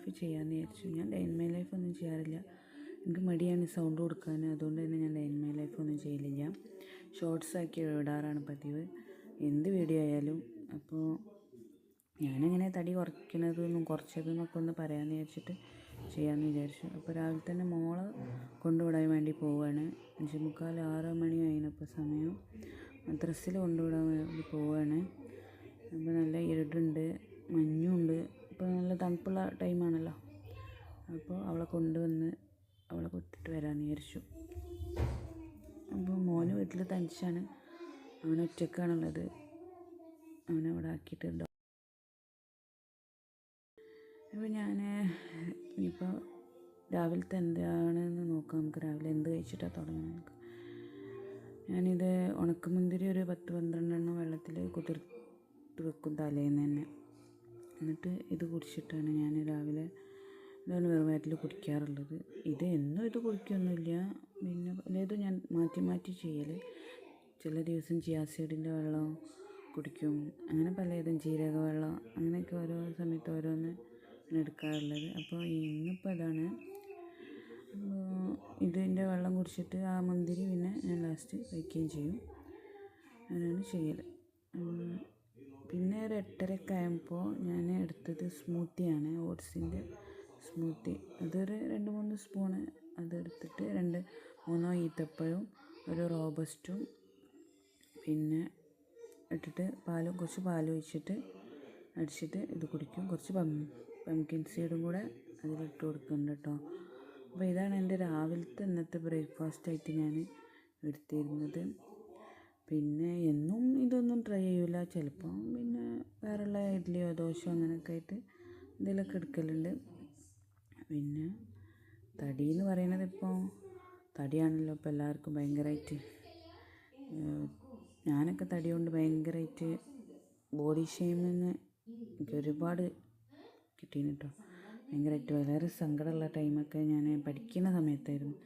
Life ചെയ്യാമെന്ന് വിചാരിച്ചു. ഞാൻ ഡേ ഇൻ മൈ ലൈഫ് ഒന്നും ചെയ്യാറില്ല, എനിക്ക് മടിയാണ് സൗണ്ട് കൊടുക്കാൻ. അതുകൊണ്ട് തന്നെ ഞാൻ ഡേ ഇൻ മൈ ലൈഫ് ഒന്നും ചെയ്യലില്ല. ഷോർട്സ് ആക്കി ഇടാറാണ് പതിവ്, എന്ത് വീഡിയോ ആയാലും. അപ്പോൾ ഞാനങ്ങനെ തടി കുറച്ചതെന്നൊക്കെ ഒന്ന് പറയാമെന്ന് വിചാരിച്ചിട്ട് ചെയ്യാമെന്ന് വിചാരിച്ചു. അപ്പോൾ രാവിലെ തന്നെ മോളെ കൊണ്ടുവിടാൻ വേണ്ടി പോവുകയാണ്. 5:45 6 മണി കഴിഞ്ഞപ്പോൾ സമയം. മദ്രസയിൽ കൊണ്ടുവിടാൻ വേണ്ടി പോവുകയാണ്. അപ്പോൾ നല്ല ഇരുടുണ്ട്, മഞ്ഞുണ്ട്, ഇപ്പോൾ നല്ല തണുപ്പുള്ള ടൈമാണല്ലോ. അപ്പോൾ അവളെ കൊണ്ടുവന്ന് അവളെ വിട്ടിട്ട് വരാമെന്ന് വിചാരിച്ചു. അപ്പോൾ മോന് വീട്ടിൽ തനിച്ചാണ്, അവൻ ഒറ്റക്കാണുള്ളത്. അവനെ അവിടെ ആക്കിയിട്ടുണ്ടോ. അപ്പോൾ ഞാൻ ഇനിയിപ്പോൾ രാവിലത്തെ എന്താണെന്ന് നോക്കാം. നമുക്ക് രാവിലെ എന്ത് കഴിച്ചിട്ടാണ് തുടങ്ങുന്നത്. ഞാനിത് ഉണക്കമുന്തിരി ഒരു 10-12 എണ്ണം വെള്ളത്തിൽ കുതിർത്ത് വെക്കും തലേന്ന് തന്നെ. എന്നിട്ട് ഇത് കുടിച്ചിട്ടാണ് ഞാൻ രാവിലെ ഇതാണ് വെറും വയറ്റിൽ കുടിക്കാറുള്ളത്. ഇത് എന്നും ഇത് കുടിക്കൊന്നുമില്ല, പിന്നെ പലതും ഞാൻ മാറ്റി ചെയ്യൽ. ചില ദിവസം ചിയാ സീഡിൻ്റെ വെള്ളം കുടിക്കും, അങ്ങനെ പലതും ജീരക വെള്ളം, അങ്ങനെയൊക്കെ ഓരോ സമയത്ത് ഓരോന്ന് എടുക്കാറുള്ളത്. അപ്പോൾ ഇന്നിപ്പോൾ അതാണ്. ഇതിൻ്റെ വെള്ളം കുടിച്ചിട്ട് ആ മുന്തിരി പിന്നെ ഞാൻ ലാസ്റ്റ് കഴിക്കുകയും ചെയ്യും, അങ്ങനെയാണ് ചെയ്യൽ. പിന്നെ ഒരു 8:30 ആയപ്പോൾ ഞാൻ എടുത്തത് സ്മൂത്തിയാണ്, ഓട്സിൻ്റെ സ്മൂത്തി. അതൊരു 2-3 സ്പൂണ് അതെടുത്തിട്ട് 2-3 ഈത്തപ്പഴവും ഒരു റോബസ്റ്റും പിന്നെ ഇട്ടിട്ട് കുറച്ച് പാൽ ഒഴിച്ചിട്ട് അടിച്ചിട്ട് ഇത് കുടിക്കും. കുറച്ച് പംകിൻ സീഡും കൂടെ അതിലിട്ട് കൊടുക്കുന്നുണ്ട് കേട്ടോ. അപ്പോൾ ഇതാണ് എൻ്റെ രാവിലത്തെ ഇന്നത്തെ ബ്രേക്ക്ഫാസ്റ്റായിട്ട് ഞാൻ എടുത്തിരുന്നത്. പിന്നെ എന്നും ഇതൊന്നും ട്രൈ ചെയ്യില്ല, ചിലപ്പം പിന്നെ വേറെയുള്ള ഇഡ്ഡലിയോ ദോശയോ അങ്ങനെയൊക്കെ ആയിട്ട് എന്തെങ്കിലുമൊക്കെ എടുക്കലുണ്ട്. പിന്നെ തടി എന്ന് പറയുന്നത് ഇപ്പോൾ തടിയാണല്ലോ ഇപ്പോൾ എല്ലാവർക്കും ഭയങ്കരമായിട്ട്. ഞാനൊക്കെ തടി കൊണ്ട് ഭയങ്കരമായിട്ട് ബോഡി ഷെയ്മിങ് എനിക്ക് ഒരുപാട് കിട്ടീന് കേട്ടോ. ഭയങ്കരമായിട്ട് വളരെ സങ്കടമുള്ള ടൈമൊക്കെ ഞാൻ പഠിക്കുന്ന സമയത്തായിരുന്നു.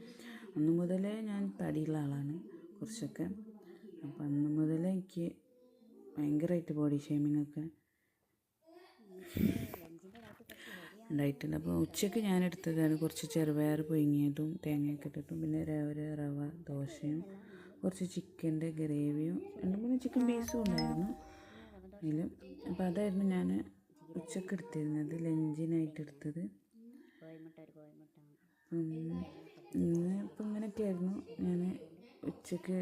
അന്ന് മുതലേ ഞാൻ തടിയുള്ള ആളാണ് കുറച്ചൊക്കെ. അപ്പോൾ അന്ന് മുതലേ എനിക്ക് ഭയങ്കരമായിട്ട് ബോഡി ഷെയ്മിങ്ങൊക്കെ ഉണ്ടായിട്ടുണ്ട്. അപ്പോൾ ഉച്ചയ്ക്ക് ഞാൻ എടുത്തതാണ് കുറച്ച് ചെറുപയർ പുഴുങ്ങിയതും തേങ്ങയൊക്കെ ഇട്ടിട്ടും പിന്നെ ഒരു റവ ദോശയും കുറച്ച് ചിക്കൻ്റെ ഗ്രേവിയും 2-3 ചിക്കൻ പീസും ഉണ്ടായിരുന്നു അതിൽ. അപ്പോൾ അതായിരുന്നു ഞാൻ ഉച്ചയ്ക്ക് എടുത്തിരുന്നത്, ലഞ്ചിനായിട്ട് എടുത്തത്. ഇപ്പം ഇങ്ങനെയൊക്കെയായിരുന്നു ഞാൻ ഉച്ചയ്ക്ക്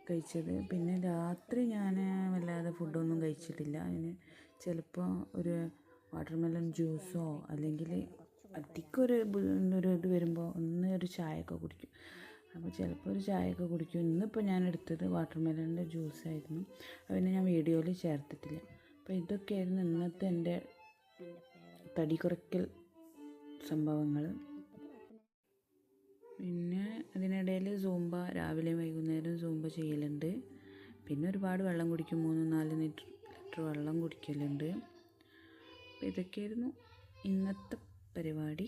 കഴിച്ചത്. പിന്നെ രാത്രി ഞാൻ വല്ലാതെ ഫുഡൊന്നും കഴിച്ചിട്ടില്ല. അതിന് ചിലപ്പോൾ ഒരു വാട്ടർമെലൺ ജ്യൂസോ അല്ലെങ്കിൽ അധികം ഒരു ഇത് വരുമ്പോൾ ഒരു ചായയൊക്കെ കുടിക്കും. അപ്പോൾ ചിലപ്പോൾ ഒരു ചായയൊക്കെ കുടിക്കും. ഇന്നിപ്പോൾ ഞാൻ എടുത്തത് വാട്ടർമെലണിൻ്റെ ജ്യൂസായിരുന്നു. പിന്നെ ഞാൻ വീഡിയോയിൽ ചേർത്തിട്ടില്ല. അപ്പോൾ ഇതൊക്കെയായിരുന്നു ഇന്നത്തെ എൻ്റെ തടി കുറയ്ക്കൽ സംഭവങ്ങൾ. പിന്നെ അതിനിടയിൽ സൂംബ രാവിലെയും വൈകുന്നേരം സൂംബ ചെയ്യലുണ്ട്. പിന്നെ ഒരുപാട് വെള്ളം കുടിക്കും, 3-4 ലിറ്റർ വെള്ളം കുടിക്കലുണ്ട്. അപ്പോൾ ഇതൊക്കെയായിരുന്നു ഇന്നത്തെ പരിപാടി.